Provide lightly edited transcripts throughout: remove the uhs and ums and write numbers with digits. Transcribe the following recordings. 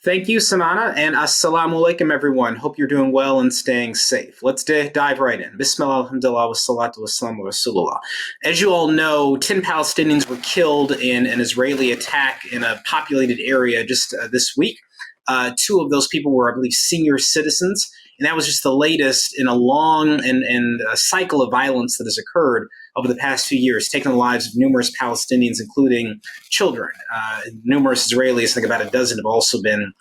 Thank you, Samana, and assalamu alaikum, everyone. Hope you're doing well and staying safe. Let's dive right in. Bismillah, alhamdulillah, wassalatu wassalamu rasulullah. As you all know, 10 Palestinians were killed in an Israeli attack in a populated area just this week. Two of those people were, I believe, senior citizens, and that was just the latest in a long and a cycle of violence that has occurred over the past few years, taking the lives of numerous Palestinians, including children. Numerous Israelis, I think about a dozen, have also been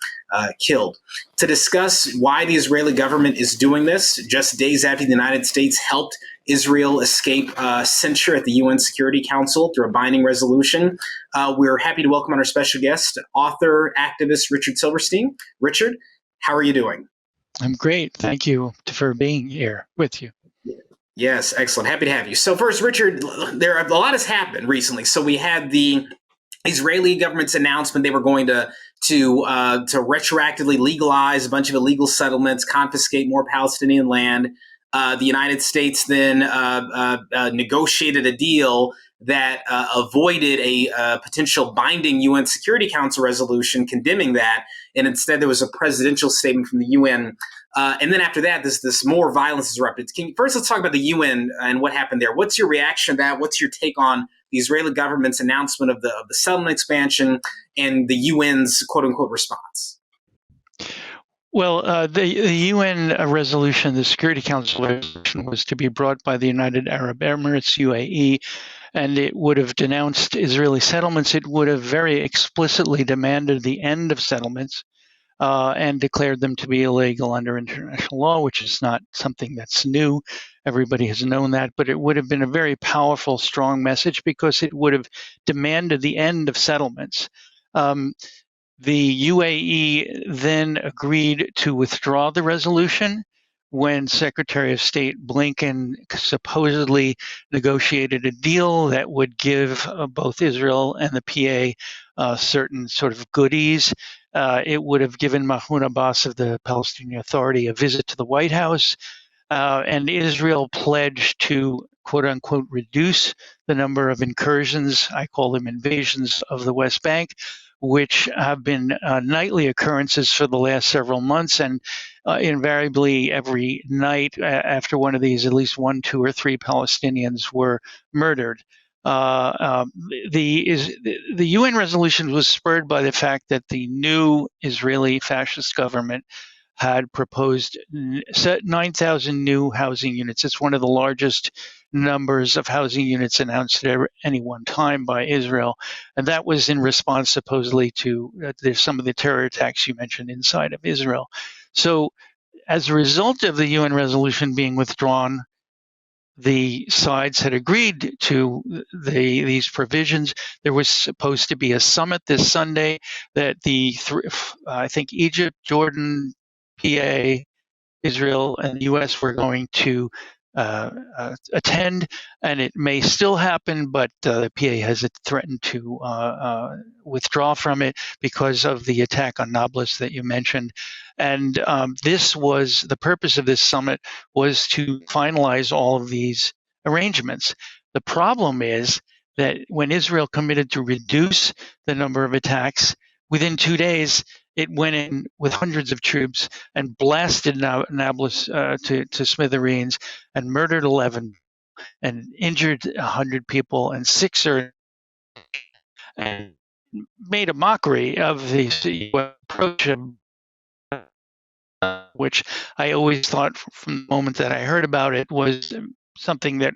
killed. To discuss why the Israeli government is doing this, just days after the United States helped Israel escape censure at the UN Security Council through a binding resolution, we're happy to welcome on our special guest, author, activist Richard Silverstein. Richard, how are you doing? I'm great. Thank you for being here with you. Yes, excellent. Happy to have you. So first, Richard, a lot has happened recently. So we had the Israeli government's announcement they were going to retroactively legalize a bunch of illegal settlements, confiscate more Palestinian land. The United States then negotiated a deal that avoided a potential binding UN Security Council resolution condemning that, and instead there was a presidential statement from the UN. And then after that, this more violence is erupted. First, let's talk about the UN and what happened there. What's your reaction to that? What's your take on the Israeli government's announcement of the settlement expansion and the UN's quote unquote response? Well, the UN resolution, the Security Council resolution, was to be brought by the United Arab Emirates, UAE, and it would have denounced Israeli settlements. It would have very explicitly demanded the end of settlements and declared them to be illegal under international law, which is not something that's new. Everybody has known that, but it would have been a very powerful, strong message because it would have demanded the end of settlements. The UAE then agreed to withdraw the resolution when Secretary of State Blinken supposedly negotiated a deal that would give both Israel and the PA certain sort of goodies. It would have given Mahmoud Abbas of the Palestinian Authority a visit to the White House, and Israel pledged to, quote unquote, reduce the number of incursions, I call them invasions, of the West Bank, which have been nightly occurrences for the last several months. And invariably every night after one of these, at least 1, 2, or 3 Palestinians were murdered. The UN resolution was spurred by the fact that the new Israeli fascist government had proposed 9,000 new housing units. It's one of the largest numbers of housing units announced at any one time by Israel. And that was in response supposedly to some of the terror attacks you mentioned inside of Israel. So as a result of the UN resolution being withdrawn, the sides had agreed to these provisions. There was supposed to be a summit this Sunday that I think Egypt, Jordan, PA, Israel, and the U.S. were going to attend, and it may still happen, but the PA has threatened to withdraw from it because of the attack on Nablus that you mentioned. And the purpose of this summit was to finalize all of these arrangements. The problem is that when Israel committed to reduce the number of attacks, within 2 days, it went in with hundreds of troops and blasted Nablus to smithereens and murdered 11 and injured 100 people, and 6 are and made a mockery of the approach, which I always thought from the moment that I heard about it was something that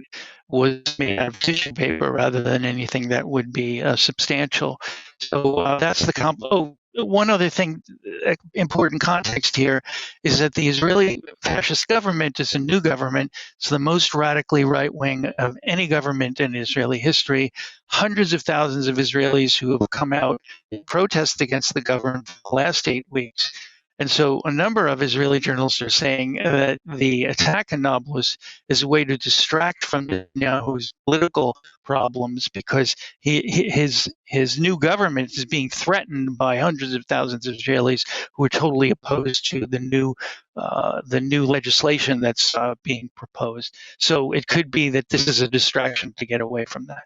was made out of tissue paper rather than anything that would be substantial. So that's the one other thing, important context here, is that the Israeli fascist government is a new government. It's the most radically right-wing of any government in Israeli history. Hundreds of thousands of Israelis who have come out and protest against the government for the last 8 weeks. And so a number of Israeli journalists are saying that the attack in Nablus is a way to distract from Netanyahu's political problems because his new government is being threatened by hundreds of thousands of Israelis who are totally opposed to the new legislation that's being proposed. So it could be that this is a distraction to get away from that.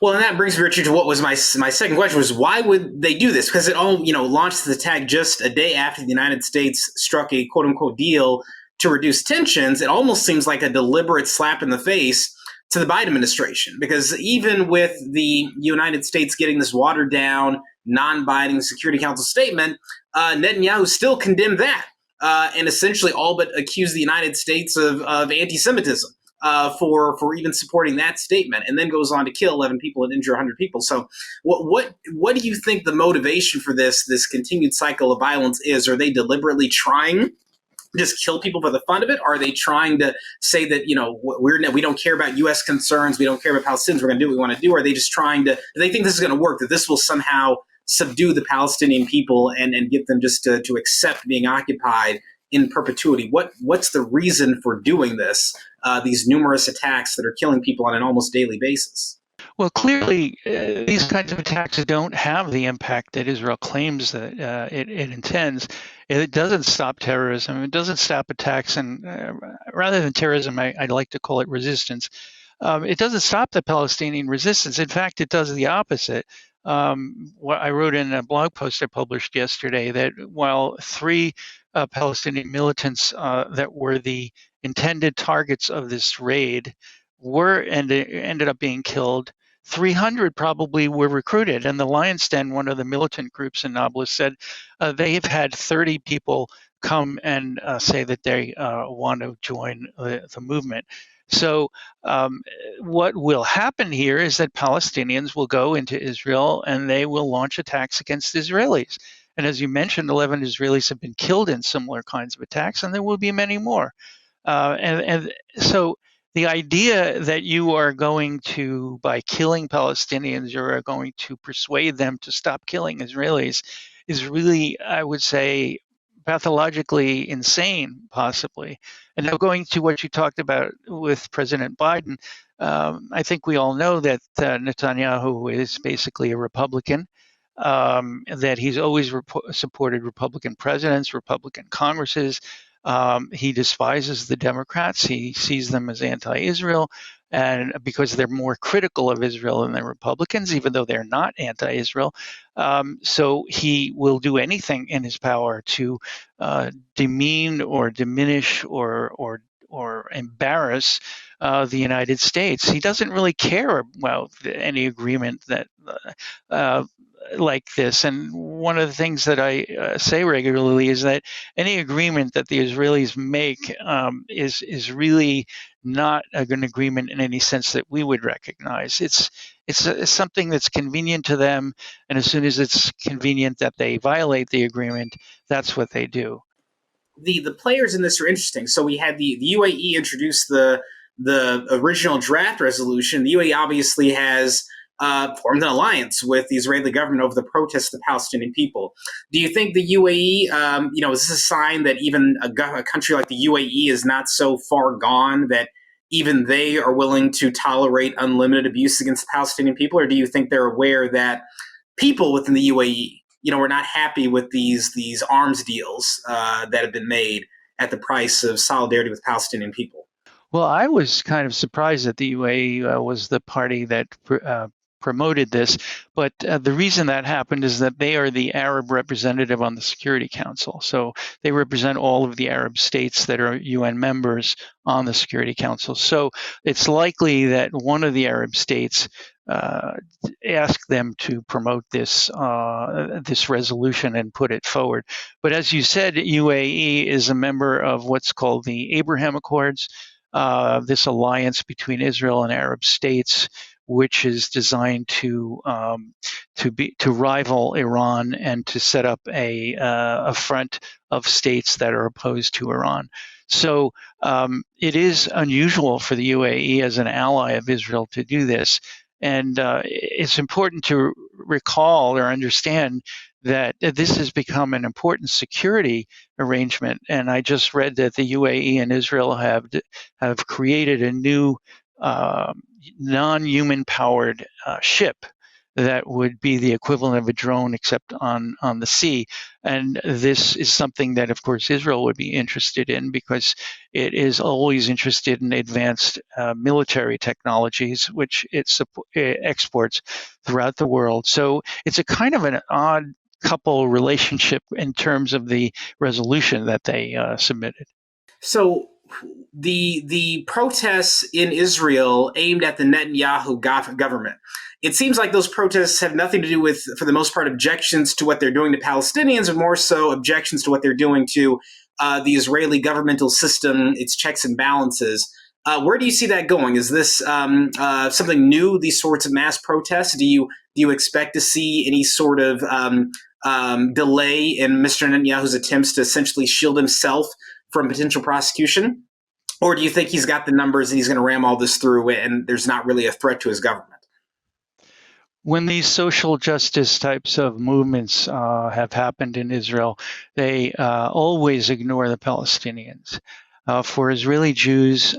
Well, and that brings me, Richard, to what was my second question was why would they do this? Because it all launched the attack just a day after the United States struck a quote unquote deal to reduce tensions. It almost seems like a deliberate slap in the face to the Biden administration, because even with the United States getting this watered down, non-binding Security Council statement, Netanyahu still condemned that and essentially all but accused the United States of anti-Semitism for even supporting that statement, and then goes on to kill 11 people and injure 100 people. So, what do you think the motivation for this continued cycle of violence is? Are they deliberately trying just kill people for the fun of it? Are they trying to say that we don't care about U.S. concerns, we don't care about Palestinians, we're going to do what we want to do? Or are they just trying to? Do they think this is going to work? That this will somehow subdue the Palestinian people and get them just to accept being occupied in perpetuity? What's the reason for doing this? These numerous attacks that are killing people on an almost daily basis. Well, clearly, these kinds of attacks don't have the impact that Israel claims that it intends. It doesn't stop terrorism. It doesn't stop attacks. And rather than terrorism, I'd like to call it resistance. It doesn't stop the Palestinian resistance. In fact, it does the opposite. What I wrote in a blog post I published yesterday that while 3 Palestinian militants that were the intended targets of this raid ended up being killed, 300 probably were recruited. And the Lion's Den, one of the militant groups in Nablus, said they've had 30 people come and say that they want to join the movement. So what will happen here is that Palestinians will go into Israel and they will launch attacks against Israelis. And as you mentioned, 11 Israelis have been killed in similar kinds of attacks, and there will be many more. And so the idea that you are going to, by killing Palestinians, you are going to persuade them to stop killing Israelis is really, I would say, pathologically insane, possibly. And now going to what you talked about with President Biden, I think we all know that Netanyahu is basically a Republican, that he's always supported Republican presidents, Republican Congresses. He despises the Democrats. He sees them as anti-Israel, and because they're more critical of Israel than the Republicans, even though they're not anti-Israel. So he will do anything in his power to demean or diminish or embarrass the United States. He doesn't really care about any agreement that like this. And one of the things that I say regularly is that any agreement that the Israelis make is really not an agreement in any sense that we would recognize. It's something that's convenient to them, and as soon as it's convenient that they violate the agreement, that's what they do. The players in this are interesting. So we had the UAE introduce the original draft resolution. The UAE obviously has formed an alliance with the Israeli government over the protests of the Palestinian people. Do you think the UAE, is this a sign that even a country like the UAE is not so far gone that even they are willing to tolerate unlimited abuse against the Palestinian people? Or do you think they're aware that people within the UAE, we're not happy with these arms deals that have been made at the price of solidarity with Palestinian people? Well, I was kind of surprised that the UAE was the party that promoted this, but the reason that happened is that they are the Arab representative on the Security Council. So they represent all of the Arab states that are UN members on the Security Council. So it's likely that one of the Arab states asked them to promote this resolution and put it forward. But as you said, UAE is a member of what's called the Abraham Accords, this alliance between Israel and Arab states, which is designed to rival Iran and to set up a front of states that are opposed to Iran. So it is unusual for the UAE as an ally of Israel to do this. And it's important to recall or understand that this has become an important security arrangement. And I just read that the UAE and Israel have created a new non-human powered ship that would be the equivalent of a drone except on the sea. And this is something that, of course, Israel would be interested in because it is always interested in advanced military technologies, which it exports throughout the world. So it's a kind of an odd couple relationship in terms of the resolution that they submitted. So the protests in Israel aimed at the Netanyahu government. It seems like those protests have nothing to do with, for the most part, objections to what they're doing to Palestinians, but more so objections to what they're doing to the Israeli governmental system, its checks and balances. Where do you see that going? Is this something new? These sorts of mass protests? Do you expect to see any sort of delay in Mr. Netanyahu's attempts to essentially shield himself from potential prosecution? Or do you think he's got the numbers and he's going to ram all this through and there's not really a threat to his government? When these social justice types of movements have happened in Israel, they always ignore the Palestinians. For Israeli Jews,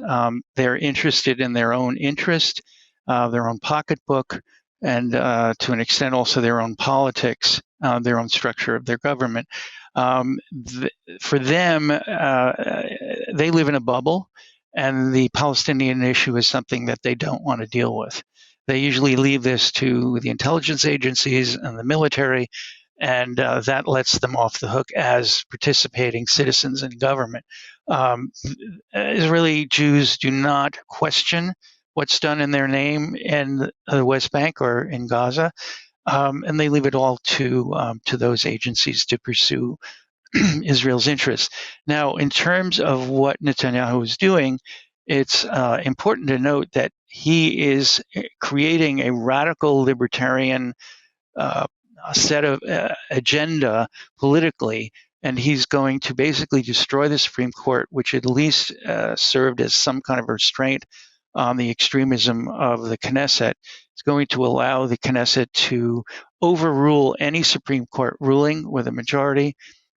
they're interested in their own interest, their own pocketbook, and to an extent also their own politics, their own structure of their government. For them, they live in a bubble, and the Palestinian issue is something that they don't want to deal with. They usually leave this to the intelligence agencies and the military, and that lets them off the hook as participating citizens in government. Israeli Jews do not question what's done in their name in the West Bank or in Gaza, and they leave it all to those agencies to pursue Israel's interests. Now, in terms of what Netanyahu is doing, it's important to note that he is creating a radical libertarian set of agenda politically, and he's going to basically destroy the Supreme Court, which at least served as some kind of restraint on the extremism of the Knesset. It's going to allow the Knesset to overrule any Supreme Court ruling with a majority.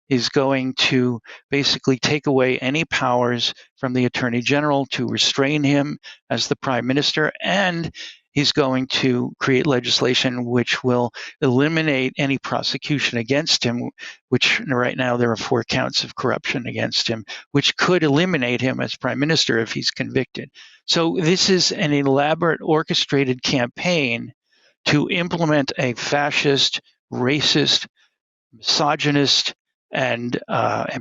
Is going to basically take away any powers from the Attorney General to restrain him as the Prime Minister, and he's going to create legislation which will eliminate any prosecution against him, which right now there are 4 counts of corruption against him, which could eliminate him as Prime Minister if he's convicted. So this is an elaborate orchestrated campaign to implement a fascist, racist, misogynist, and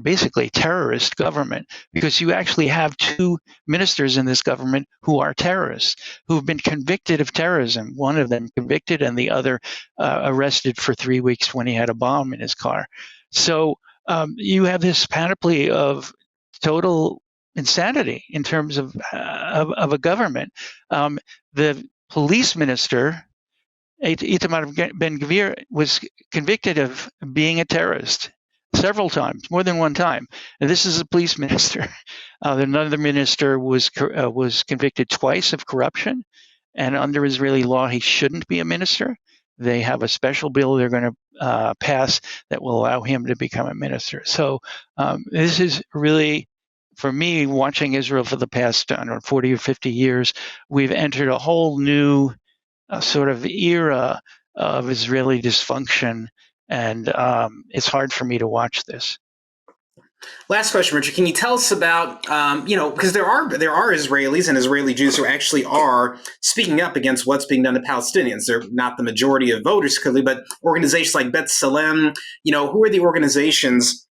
basically terrorist government, because you actually have 2 ministers in this government who are terrorists, who've been convicted of terrorism. One of them convicted and the other arrested for 3 weeks when he had a bomb in his car. So you have this panoply of total insanity in terms of a government. The police minister, Itamar Ben-Gvir, was convicted of being a terrorist several times, more than one time. And this is a police minister. Another minister was convicted twice of corruption, and under Israeli law, he shouldn't be a minister. They have a special bill they're going to pass that will allow him to become a minister. So this is really, for me, watching Israel for the past 40 or 50 years, we've entered a whole new sort of era of Israeli dysfunction, and it's hard for me to watch this. Last question, Richard. Can you tell us about, because there are Israelis and Israeli Jews who actually are speaking up against what's being done to Palestinians. They're not the majority of voters, clearly, but organizations like B'Tselem, who are the organizations,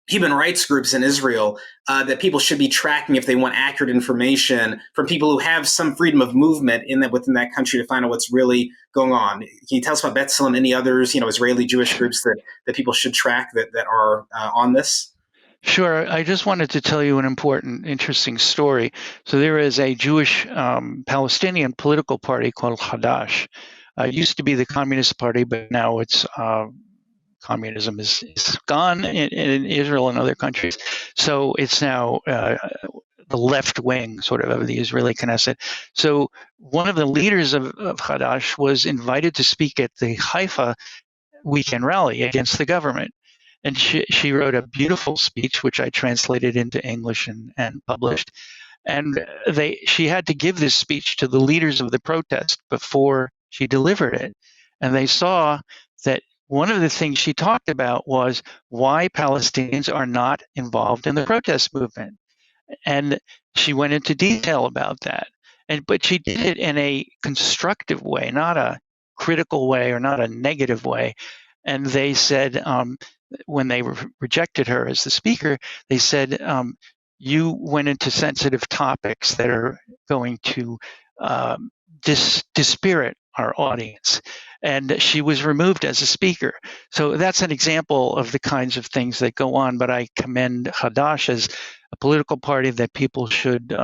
human rights groups in Israel that people should be tracking if they want accurate information from people who have some freedom of movement within that country to find out what's really going on? Can you tell us about B'Tselem, any others, Israeli Jewish groups that people should track that are on this? Sure. I just wanted to tell you an important, interesting story. So there is a Jewish Palestinian political party called Hadash. It used to be the Communist Party, but now it's communism is gone in Israel and other countries. So it's now the left wing sort of the Israeli Knesset. So one of the leaders of Hadash was invited to speak at the Haifa weekend rally against the government. And she wrote a beautiful speech, which I translated into English and published. And she had to give this speech to the leaders of the protest before she delivered it. And they saw that one of the things she talked about was why Palestinians are not involved in the protest movement. And she went into detail about that. But she did it in a constructive way, not a critical way or not a negative way. And they said, when they rejected her as the speaker, they said, you went into sensitive topics that are going to dispirit our audience. And she was removed as a speaker. So that's an example of the kinds of things that go on. But I commend Hadash as a political party that people should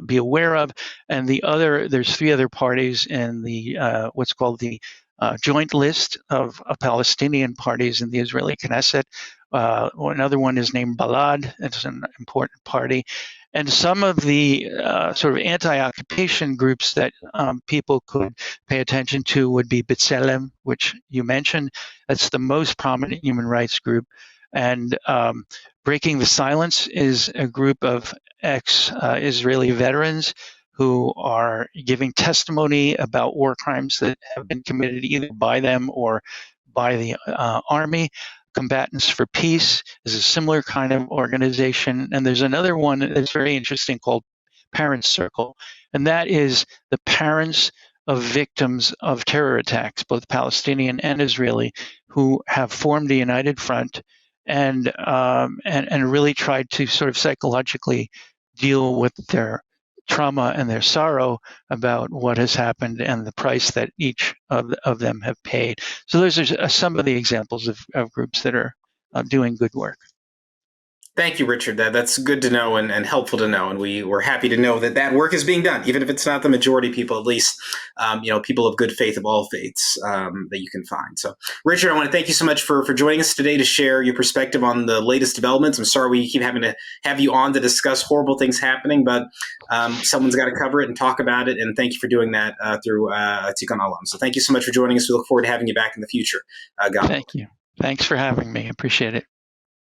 be aware of. And there's 3 other parties in the what's called the joint list of Palestinian parties in the Israeli Knesset. Another one is named Balad. It's an important party. And some of the sort of anti-occupation groups that people could pay attention to would be B'Tselem, which you mentioned. That's the most prominent human rights group. And Breaking the Silence is a group of ex-Israeli veterans who are giving testimony about war crimes that have been committed either by them or by the army. Combatants for Peace is a similar kind of organization. And there's another one that's very interesting called Parents Circle. And that is the parents of victims of terror attacks, both Palestinian and Israeli, who have formed a united front and really tried to sort of psychologically deal with their trauma and their sorrow about what has happened and the price that each of them have paid. So those are some of the examples of groups that are doing good work. Thank you, Richard. That's good to know and helpful to know. And we're happy to know that work is being done, even if it's not the majority people, at least, people of good faith of all faiths that you can find. So, Richard, I want to thank you so much for joining us today to share your perspective on the latest developments. I'm sorry we keep having to have you on to discuss horrible things happening, but someone's got to cover it and talk about it. And thank you for doing that through Tikun Olam. So thank you so much for joining us. We look forward to having you back in the future. Thank you. Thanks for having me. I appreciate it.